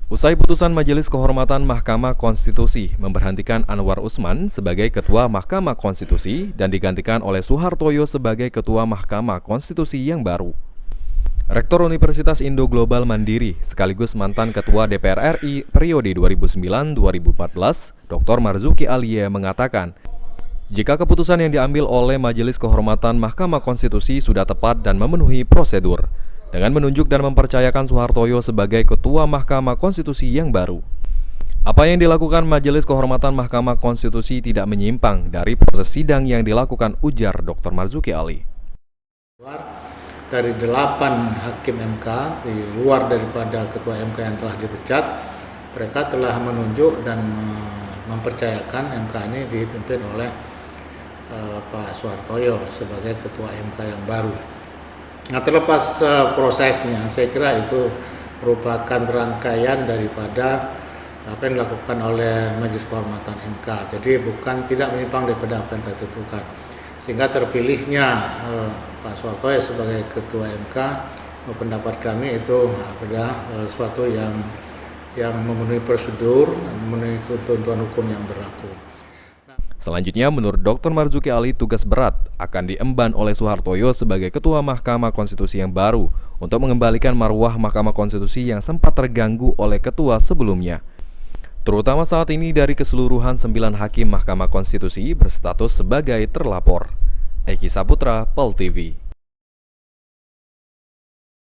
Usai putusan Majelis Kehormatan Mahkamah Konstitusi memberhentikan Anwar Usman sebagai Ketua Mahkamah Konstitusi dan digantikan oleh Soehartoyo sebagai Ketua Mahkamah Konstitusi yang baru. Rektor Universitas Indo Global Mandiri sekaligus mantan Ketua DPR RI periode 2009-2014, Dr. Marzuki Alie mengatakan, jika keputusan yang diambil oleh Majelis Kehormatan Mahkamah Konstitusi sudah tepat dan memenuhi prosedur, dengan menunjuk dan mempercayakan Soehartoyo sebagai Ketua Mahkamah Konstitusi yang baru. Apa yang dilakukan Majelis Kehormatan Mahkamah Konstitusi tidak menyimpang dari proses sidang yang dilakukan, ujar Dr. Marzuki Alie. Dari 8 hakim MK, di luar daripada Ketua MK yang telah dipecat, mereka telah menunjuk dan mempercayakan MK ini dipimpin oleh Pak Soehartoyo sebagai Ketua MK yang baru. Nah, terlepas prosesnya, saya kira itu merupakan rangkaian daripada apa yang dilakukan oleh Majelis Kehormatan MK. Jadi tidak menyimpang daripada apa yang kita tentukan. Sehingga terpilihnya Pak Soehartoyo sebagai Ketua MK, pendapat kami itu adalah suatu yang memenuhi prosedur, memenuhi ketentuan hukum yang berlaku. Selanjutnya, menurut Dr. Marzuki Alie, tugas berat akan diemban oleh Soehartoyo sebagai Ketua Mahkamah Konstitusi yang baru untuk mengembalikan marwah Mahkamah Konstitusi yang sempat terganggu oleh ketua sebelumnya. Terutama saat ini dari keseluruhan 9 hakim Mahkamah Konstitusi berstatus sebagai terlapor. Eki Saputra, POL TV.